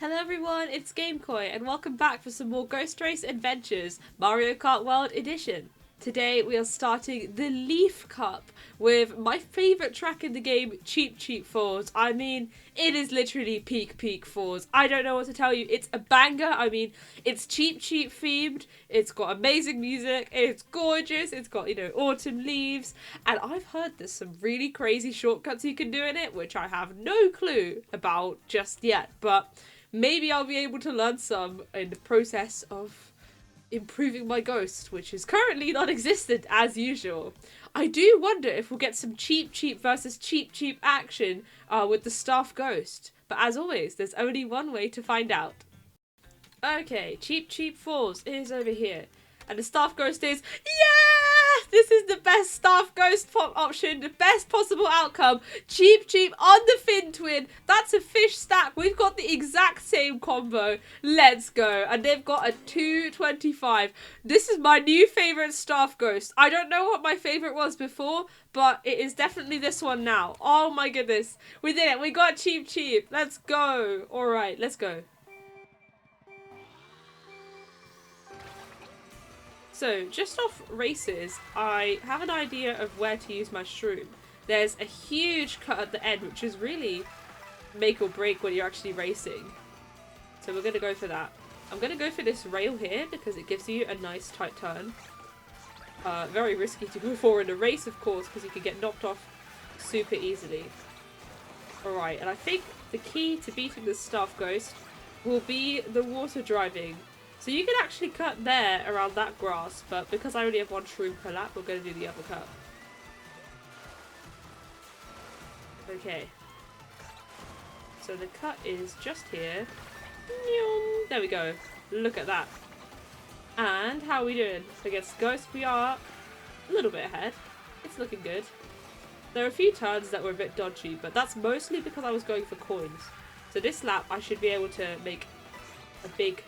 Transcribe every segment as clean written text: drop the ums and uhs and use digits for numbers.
Hello everyone, it's GameKoi and welcome back for some more Ghost Race Adventures Mario Kart World Edition. Today we are starting the Leaf Cup with my favourite track in the game, Cheep Falls. I mean, it is literally peak falls. I don't know what to tell you. It's a banger. I mean, it's Cheep themed. It's got amazing music. It's gorgeous. It's got, autumn leaves. And I've heard there's some really crazy shortcuts you can do in it, which I have no clue about just yet. But maybe I'll be able to learn some in the process of improving my ghost, which is currently non-existent as usual. I do wonder if we'll get some Cheep versus Cheep action with the staff ghost. But as always, there's only one way to find out. Okay, Cheep Falls is over here. And the staff ghost is, yeah! This is the best staff ghost option, the best possible outcome. Cheep on the fin twin. That's a fish stack. We've got the exact same combo. Let's go. And they've got a 225. This is my new favourite staff ghost. I don't know what my favourite was before, but it is definitely this one now. Oh my goodness. We did it. We got Cheep. Let's go. Alright, let's go. So, just off races, I have an idea of where to use my shroom. There's a huge cut at the end, which is really make or break when you're actually racing. So we're going to go for that. I'm going to go for this rail here because it gives you a nice tight turn. Very risky to go for in a race, of course, because you can get knocked off super easily. Alright, and I think the key to beating this staff ghost will be the water driving. So you can actually cut there around that grass, but because I only have one shroom per lap, we're going to do the other cut. Okay. So the cut is just here. There we go. Look at that. And how are we doing? Against Ghost, we are a little bit ahead. It's looking good. There are a few turns that were a bit dodgy, but that's mostly because I was going for coins. So this lap, I should be able to make a big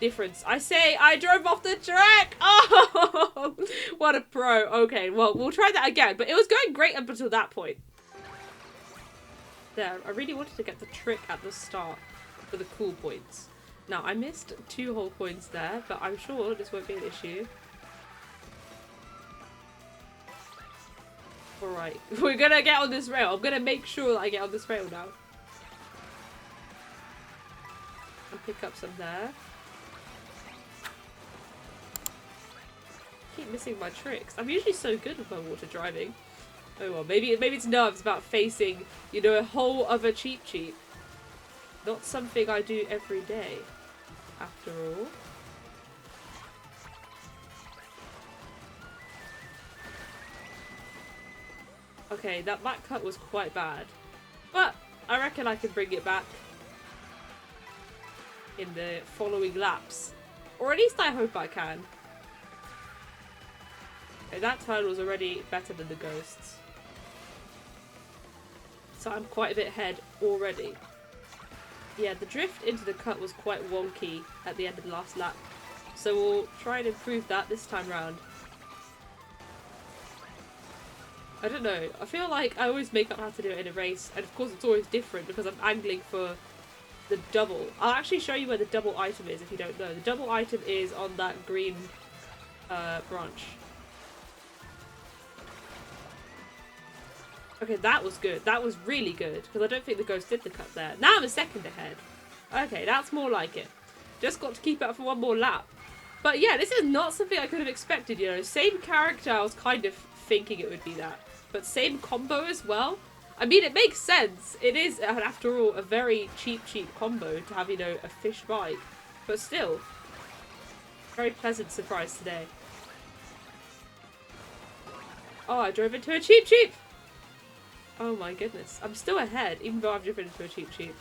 difference. I say I drove off the track. Oh, what a pro. Okay, well, we'll try that again, but it was going great up until that point. There, I really wanted to get the trick at the start for the cool points. Now, I missed 2 whole coins there, but I'm sure this won't be an issue. Alright, we're gonna get on this rail. I'm gonna make sure that I get on this rail now. And pick up some there. Keep missing my tricks. I'm usually so good with my water driving. Oh well, maybe it's nerves about facing, a whole other Cheep. Not something I do every day, after all. Okay, that back cut was quite bad. But I reckon I can bring it back in the following laps. Or at least I hope I can. Okay, that turn was already better than the ghosts. So I'm quite a bit ahead already. Yeah, the drift into the cut was quite wonky at the end of the last lap. So we'll try and improve that this time round. I don't know, I feel like I always make up how to do it in a race, and of course it's always different because I'm angling for the double. I'll actually show you where the double item is if you don't know. The double item is on that green branch. Okay, that was good. That was really good, because I don't think the ghost did the cut there. Now I'm a second ahead. Okay, that's more like it. Just got to keep it up for one more lap. But yeah, this is not something I could have expected, Same character, I was kind of thinking it would be that. But same combo as well. I mean, it makes sense. It is, after all, a very cheap combo to have, a fish bike. But still, very pleasant surprise today. Oh, I drove into a Cheep. Oh my goodness. I'm still ahead, even though I've driven into a Cheep.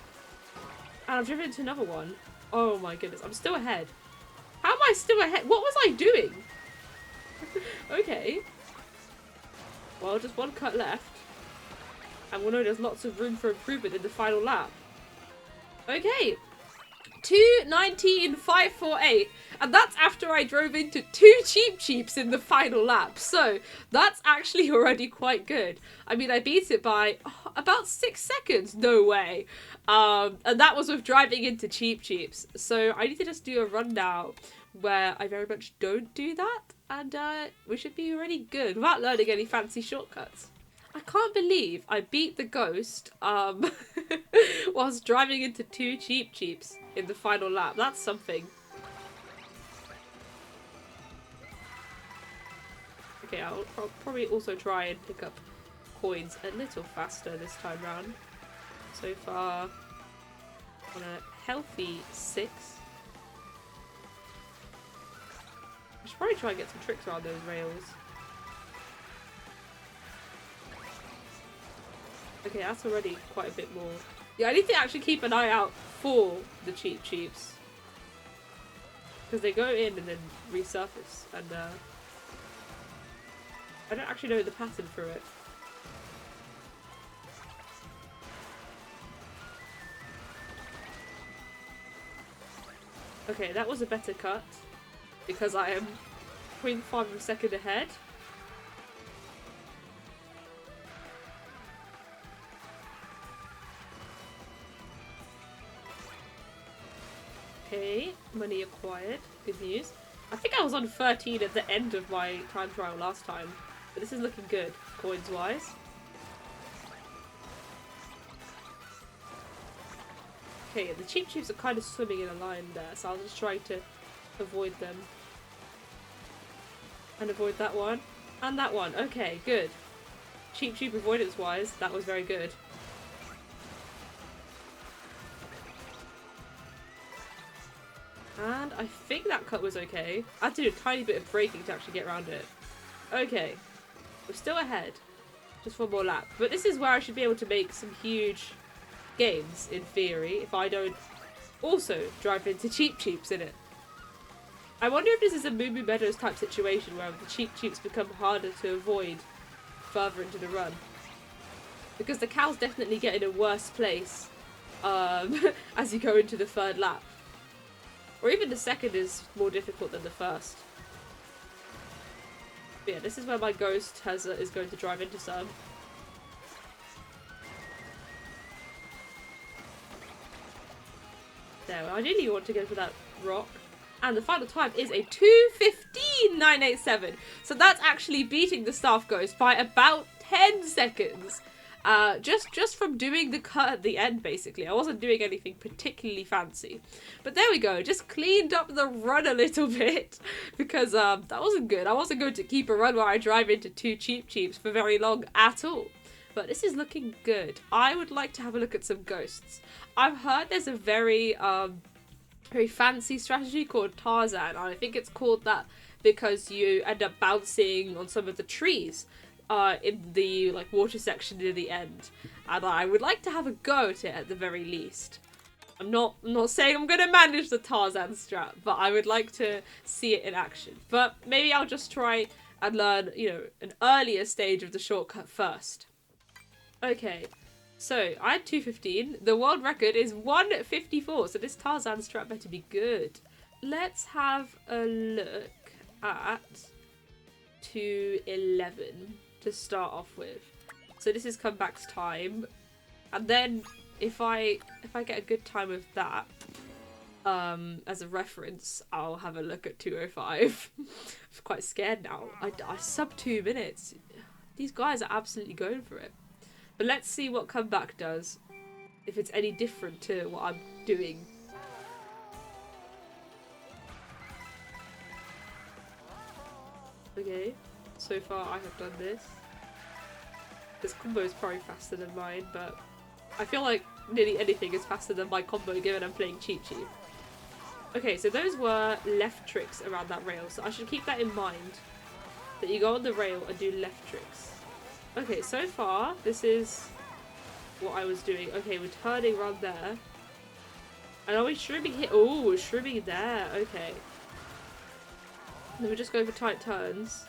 And I've driven into another one. Oh my goodness. I'm still ahead. How am I still ahead? What was I doing? Okay. Well, just one cut left. And we'll know there's lots of room for improvement in the final lap. Okay. 2:19.548, and that's after I drove into 2 Cheeps in the final lap, so that's actually already quite good. I mean, I beat it by about 6 seconds, no way. And that was with driving into Cheeps. So I need to just do a run now where I very much don't do that, and we should be already good without learning any fancy shortcuts. I can't believe I beat the ghost whilst driving into 2 Cheeps in the final lap. That's something. Okay, I'll probably also try and pick up coins a little faster this time round. So far, on a healthy 6. I should probably try and get some tricks around those rails. Okay, that's already quite a bit more. Yeah, I need to actually keep an eye out for the Cheeps. Because they go in and then resurface, and I don't actually know the pattern for it. Okay, that was a better cut, because I am 0.5 of a second ahead. Okay, money acquired. Good news. I think I was on 13 at the end of my time trial last time, but this is looking good, coins-wise. Okay, the Cheeps are kind of swimming in a line there, so I'll just try to avoid them. And avoid that one. And that one. Okay, good. Cheep avoidance-wise, that was very good. And I think that cut was okay. I had to do a tiny bit of braking to actually get around it. Okay. We're still ahead. Just one more lap. But this is where I should be able to make some huge gains, in theory, if I don't also drive into Cheeps in it. I wonder if this is a Moo Moo Meadows type situation where the Cheeps become harder to avoid further into the run. Because the cows definitely get in a worse place as you go into the third lap. Or even the second is more difficult than the first. But yeah, this is where my ghost is going to drive into some. There, I really want to go for that rock. And the final time is a 2:15.987. So that's actually beating the staff ghost by about 10 seconds. Just from doing the cut at the end, basically. I wasn't doing anything particularly fancy. But there we go. Just cleaned up the run a little bit. Because that wasn't good. I wasn't going to keep a run where I drive into 2 Cheeps for very long at all. But this is looking good. I would like to have a look at some ghosts. I've heard there's a very fancy strategy called Tarzan. And I think it's called that because you end up bouncing on some of the trees. In the water section near the end, and I would like to have a go at it at the very least. I'm not saying I'm going to manage the Tarzan strat, but I would like to see it in action. But maybe I'll just try and learn, an earlier stage of the shortcut first. Okay, so I had 2:15. The world record is 1:54, so this Tarzan strat better be good. Let's have a look at 2:11. To start off with. So this is comeback's time. And then if I get a good time with that as a reference, I'll have a look at 2:05. I'm quite scared now. I sub 2 minutes. These guys are absolutely going for it. But let's see what comeback does. If it's any different to what I'm doing. Okay. So far I have done this. This combo is probably faster than mine, but I feel like nearly anything is faster than my combo given I'm playing Cheep. Okay, so those were left tricks around that rail, so I should keep that in mind. That you go on the rail and do left tricks. Okay, so far this is what I was doing. Okay, we're turning around there. And are we shrimming here? Oh, we're shrimming there. Okay. Then we're just going for tight turns.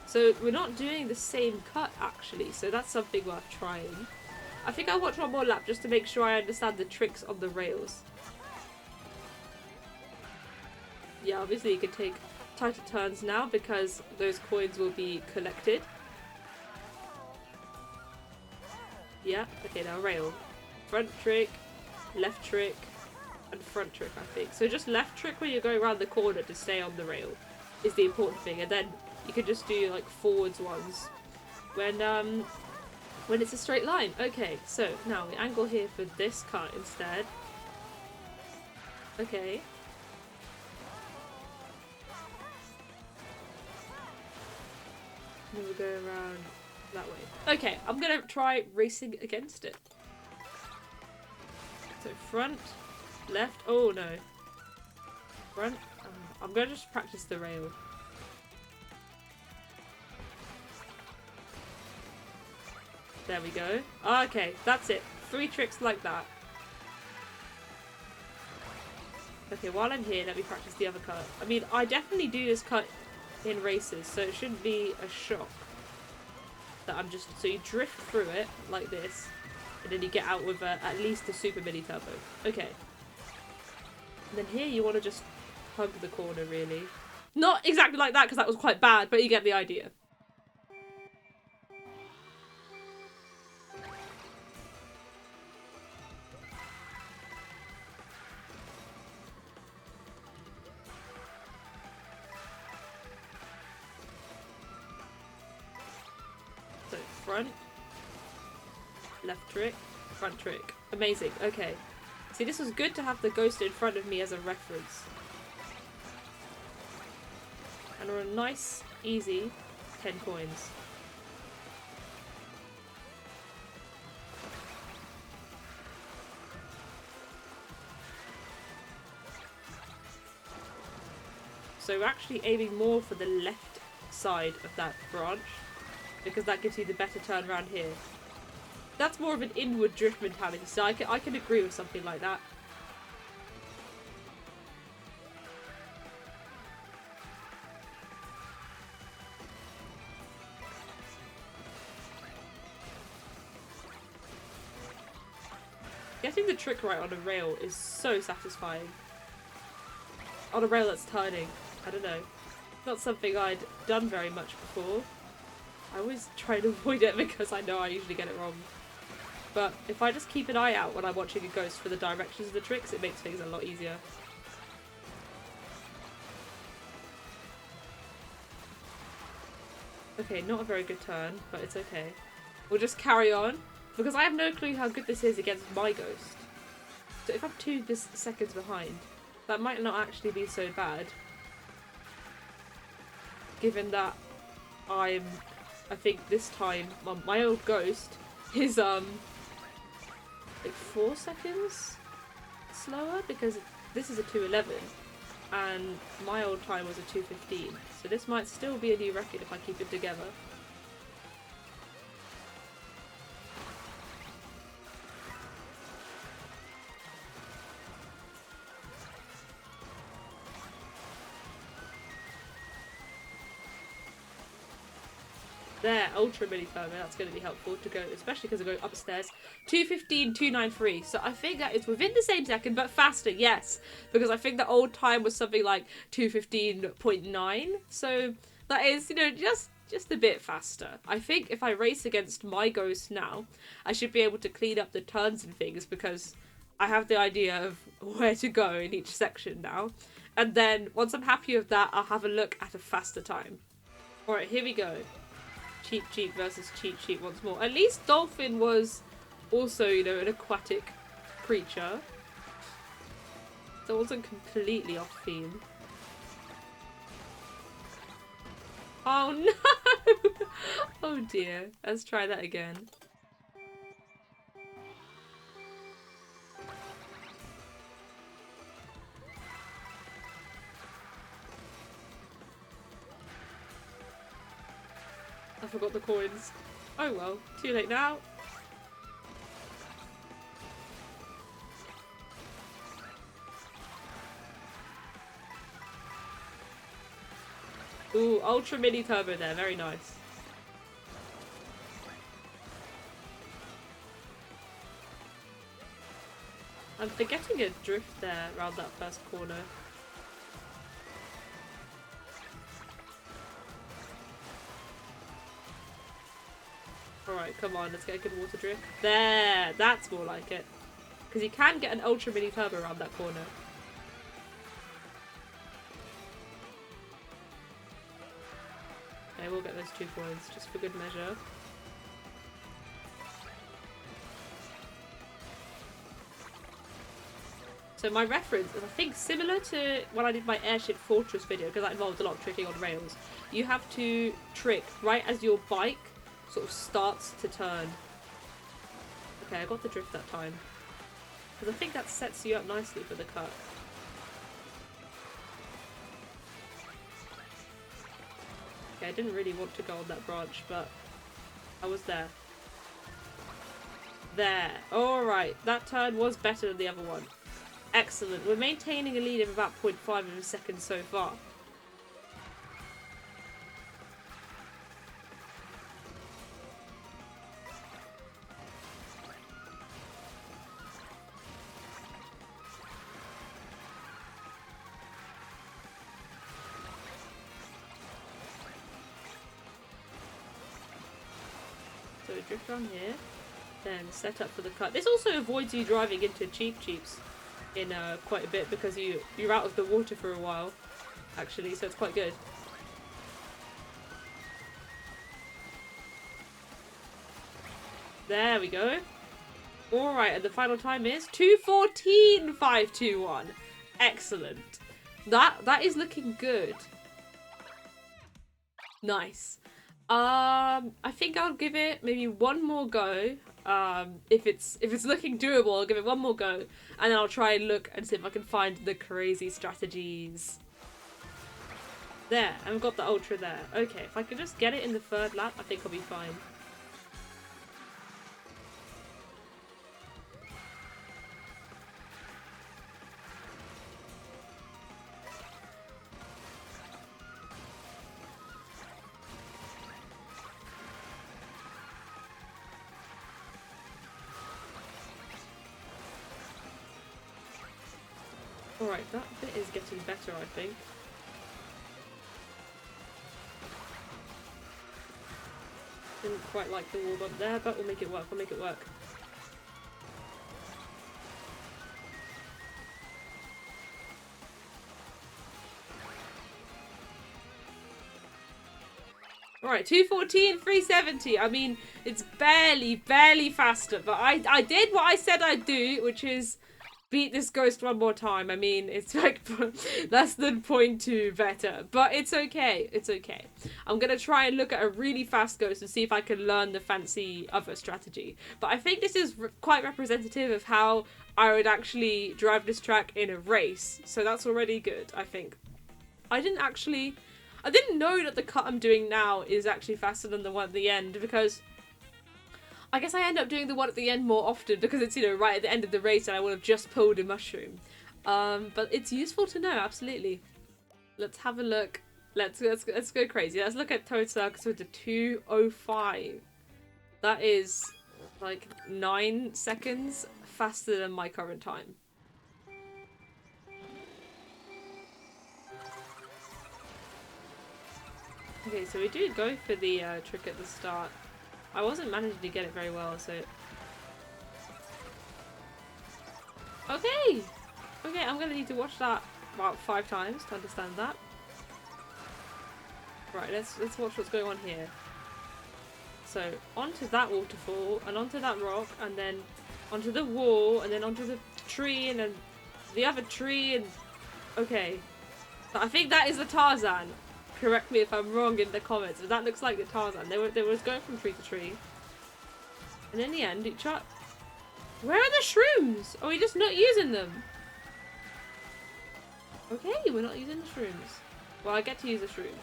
So we're not doing the same cut actually, so that's something worth trying. I think I'll watch one more lap just to make sure I understand the tricks on the rails. Yeah, obviously you can take tighter turns now because those coins will be collected. Yeah, okay, now rail. Front trick, left trick, and front trick, I think. So just left trick when you're going around the corner to stay on the rail is the important thing, and then you can just do like forwards ones when it's a straight line. Okay, so now we angle here for this cut instead. Okay. And then we'll go around that way. Okay, I'm gonna try racing against it. So front, left, oh no. Front, I'm gonna just practice the rail. There we go. Okay, that's it. 3 tricks like that. Okay, while I'm here, let me practice the other cut. I mean, I definitely do this cut in races, so it shouldn't be a shock that I'm just... So you drift through it like this, and then you get out with at least a super mini turbo. Okay. And then here you want to just hug the corner, really. Not exactly like that, because that was quite bad, but you get the idea. So front, left trick, front trick. Amazing. Okay. See, this was good to have the ghost in front of me as a reference. And we're a nice, easy 10 coins. So we're actually aiming more for the left side of that branch, because that gives you the better turn around here. That's more of an inward drift mentality, so I can agree with something like that. Getting the trick right on a rail is so satisfying. On a rail that's turning. I don't know. Not something I'd done very much before. I always try to avoid it because I know I usually get it wrong. But if I just keep an eye out when I'm watching a ghost for the directions of the tricks, it makes things a lot easier. Okay, not a very good turn, but it's okay. We'll just carry on, because I have no clue how good this is against my ghost. So if I'm 2 seconds behind, that might not actually be so bad. Given that I think this time, my old ghost is like 4 seconds slower, because this is a 2:11 and my old time was a 2:15, so this might still be a new record if I keep it together. There, ultra mini turbo, that's going to be helpful to go, especially because I go upstairs. 2:15, 2:93, so I think that it's within the same second, but faster, yes. Because I think the old time was something like 2:15.9, so that is, you know, just a bit faster. I think if I race against my ghost now, I should be able to clean up the turns and things, because I have the idea of where to go in each section now. And then, once I'm happy with that, I'll have a look at a faster time. Alright, here we go. Cheep versus Cheep once more. At least Dolphin was also, you know, an aquatic creature. So it wasn't completely off theme. Oh no! Oh dear. Let's try that again. I forgot the coins. Oh well, too late now. Ooh, ultra mini turbo there, very nice. I'm forgetting a drift there around that first corner. Alright, come on, let's get a good water drift. There! That's more like it. Because you can get an ultra mini turbo around that corner. Okay, we'll get those 2 points, just for good measure. So my reference is, I think, similar to when I did my Airship Fortress video, because that involved a lot of tricking on rails. You have to trick right as your bike sort of starts to turn. Okay, I got the drift that time. Because I think that sets you up nicely for the cut. Okay, I didn't really want to go on that branch, but I was there. There. Alright, that turn was better than the other one. Excellent. We're maintaining a lead of about 0.5 of a second so far. So we drift around here, then set up for the cut. This also avoids you driving into Cheeps in quite a bit, because you're out of the water for a while, actually, so it's quite good. There we go. Alright, and the final time is 2:14.521. Excellent. That is looking good. Nice. I think I'll give it maybe one more go. If it's looking doable, I'll give it one more go, and then I'll try and look and see if I can find the crazy strategies. There, I've got the ultra there. Okay, if I can just get it in the 3rd lap, I think I'll be fine. Alright, that bit is getting better, I think. Didn't quite like the wall bump there, but we'll make it work, we'll make it work. Alright, 2:14.370. I mean, it's barely faster, but I did what I said I'd do, which is beat this ghost one more time. I mean, it's like less than 0.2 better, but it's okay. It's okay. I'm gonna try and look at a really fast ghost and see if I can learn the fancy other strategy. But I think this is quite representative of how I would actually drive this track in a race. So that's already good, I think. I didn't know that the cut I'm doing now is actually faster than the one at the end, because I guess I end up doing the one at the end more often because it's, you know, right at the end of the race and I would have just pulled a mushroom. But it's useful to know, absolutely. Let's have a look. Let's go crazy. Let's look at ToadCircus with the 2:05. That is like 9 seconds faster than my current time. Okay, so we do go for the trick at the start. I wasn't managing to get it very well, so... Okay! Okay, I'm gonna need to watch that about 5 times to understand that. Right, let's watch what's going on here. So, onto that waterfall, and onto that rock, and then onto the wall, and then onto the tree, and then the other tree, and... Okay. I think that is the Tarzan. Correct me if I'm wrong in the comments, but that looks like the Tarzan. They was going from tree to tree. And in the end, where are the shrooms? Are we just not using them? Okay, we're not using the shrooms. Well, I get to use a shroom.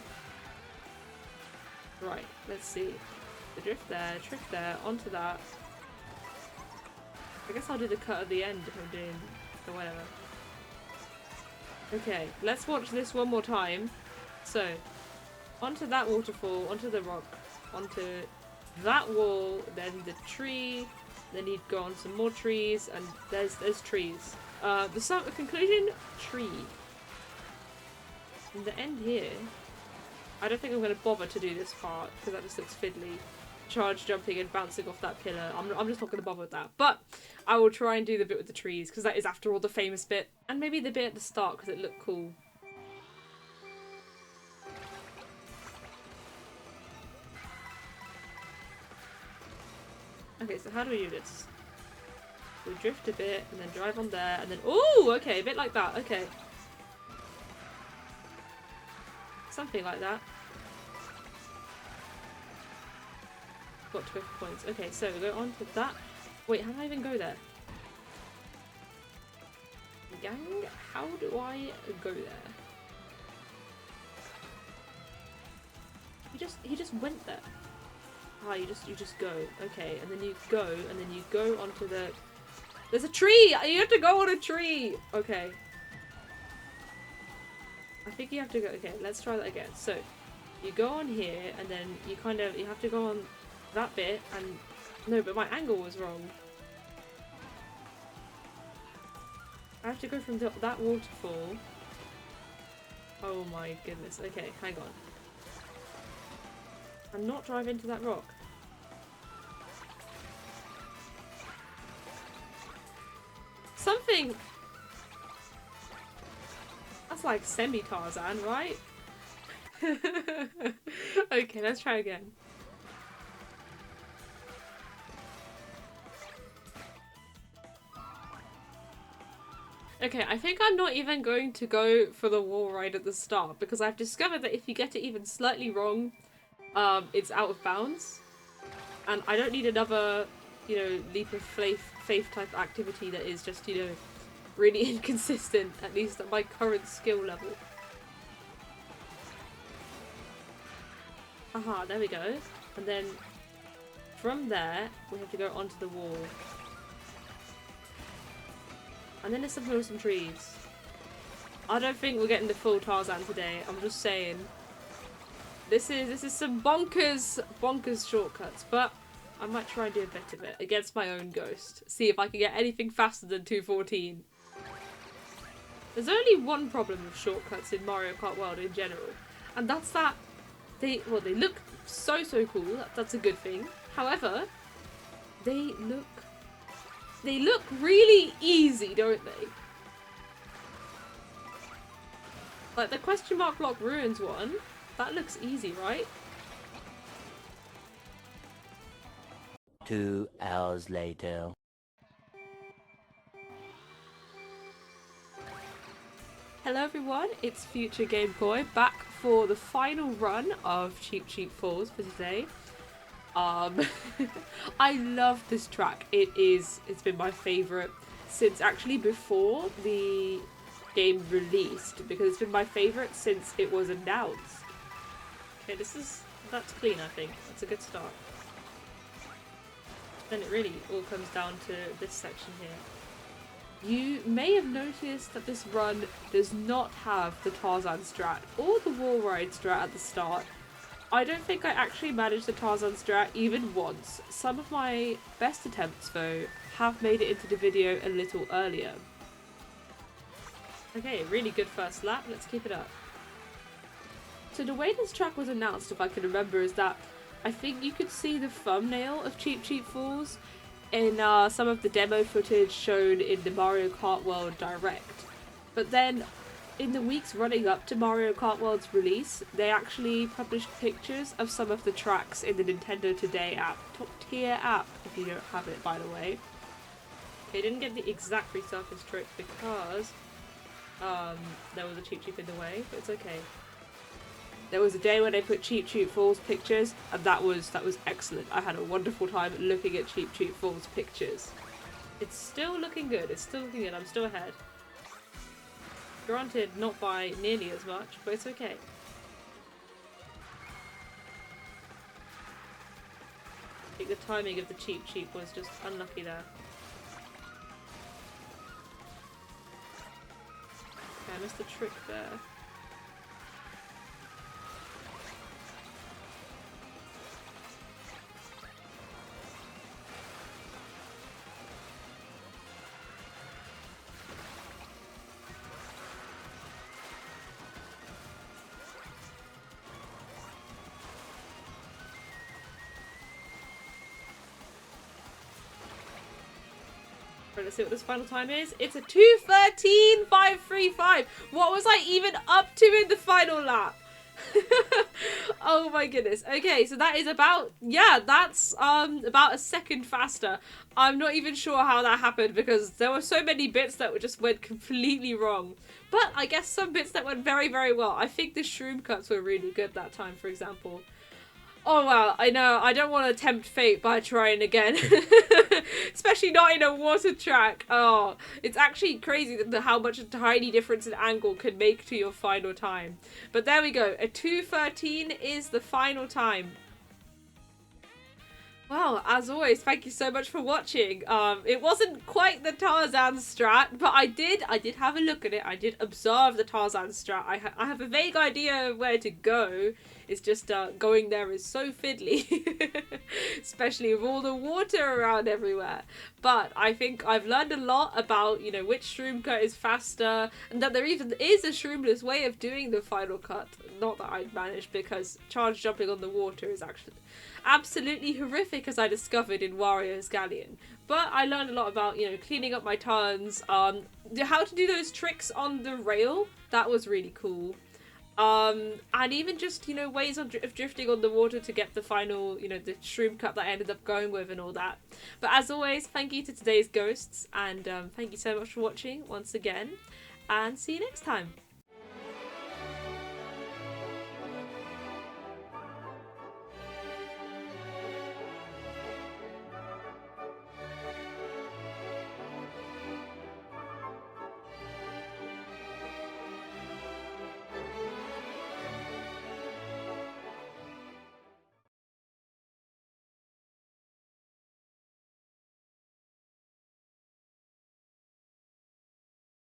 Right, let's see. The drift there, trick there, onto that. I guess I'll do the cut at the end if I'm doing or whatever. Okay, let's watch this one more time. So, onto that waterfall, onto the rock, onto that wall, then the tree, then you'd go on some more trees, and there's trees. The conclusion, tree. And the end here, I don't think I'm going to bother to do this part, because that just looks fiddly. charge jumping and bouncing off that pillar. I'm just not going to bother with that. But I will try and do the bit with the trees, because that is, after all, the famous bit. And maybe the bit at the start, because it looked cool. Okay, so how do we do this? We drift a bit, and then drive on there, and then... Ooh, okay, a bit like that. Okay. Something like that. Got 12 points. Okay, so we go on to that. Wait, how do I even go there? Gang, how do I go there? He just went there. Ah, you just go. Okay, and then you go, and then you go onto the... There's a tree! You have to go on a tree! Okay. I think you have to go... Okay, let's try that again. So, you go on here, and then you kind of... You have to go on that bit, and... No, but my angle was wrong. I have to go from that waterfall. Oh my goodness. Okay, hang on. And not drive into that rock. Something... That's like semi-Tarzan, right? Okay, let's try again. Okay, I think I'm not even going to go for the wall ride at the start, because I've discovered that if you get it even slightly wrong, it's out of bounds. And I don't need another, you know, leap of faith type activity that is just, you know, really inconsistent, at least at my current skill level. Aha, there we go. And then from there, we have to go onto the wall. And then there's some trees. I don't think we're getting the full Tarzan today. I'm just saying. This is some bonkers shortcuts, but I might try and do a bit of it against my own ghost. See if I can get anything faster than 214. There's only one problem with shortcuts in Mario Kart World in general, and that's that they look so cool. That's a good thing. However, they look really easy, don't they? Like the question mark block ruins one. That looks easy, right? 2 hours later. Hello everyone, it's Future Game Boy back for the final run of Cheep Falls for today. I love this track. It's been my favourite since actually before the game released, because it's been my favourite since it was announced. Okay, that's clean, I think. That's a good start. Then it really all comes down to this section here. You may have noticed that this run does not have the Tarzan strat or the wall ride strat at the start. I don't think I actually managed the Tarzan strat even once. Some of my best attempts, though, have made it into the video a little earlier. Okay, really good first lap. Let's keep it up. So the way this track was announced, if I can remember, is that I think you could see the thumbnail of Cheep Falls in some of the demo footage shown in the Mario Kart World Direct. But then, in the weeks running up to Mario Kart World's release, they actually published pictures of some of the tracks in the Nintendo Today app. Top tier app, if you don't have it, by the way. Okay, didn't get the exact resurface trick because there was a Cheep in the way, but it's okay. There was a day when they put Cheep Falls pictures, and that was excellent. I had a wonderful time looking at Cheep Falls pictures. It's still looking good. It's still looking good. I'm still ahead. Granted, not by nearly as much, but it's okay. I think the timing of the Cheep was just unlucky there. Okay, I missed the trick there. Right, let's see what this final time is. It's a 2:13.535. What was I even up to in the final lap? Oh my goodness. Okay, so that is about, yeah, that's about a second faster. I'm not even sure how that happened because there were so many bits that just went completely wrong. But I guess some bits that went very, very well. I think the shroom cuts were really good that time, for example. Oh wow, I know, I don't want to tempt fate by trying again. Especially not in a water track. Oh, it's actually crazy how much a tiny difference in angle can make to your final time. But there we go, a 2:13 is the final time. Well, as always, thank you so much for watching. It wasn't quite the Tarzan strat, but I did have a look at it. I did observe the Tarzan strat. I have a vague idea of where to go. It's just going there is so fiddly, especially with all the water around everywhere. But I think I've learned a lot about, you know, which shroom cut is faster, and that there even is a shroomless way of doing the final cut. Not that I'd managed, because charge jumping on the water is actually absolutely horrific, as I discovered in Wario's Galleon. But I learned a lot about, you know, cleaning up my turns, how to do those tricks on the rail. That was really cool. And even just, you know, ways of drifting on the water to get the final, you know, the shroom cut that I ended up going with and all that. But as always, thank you to today's ghosts, and thank you so much for watching once again, and see you next time.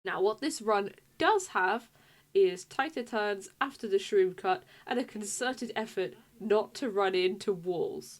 Now, what this run does have is tighter turns after the shroom cut and a concerted effort not to run into walls.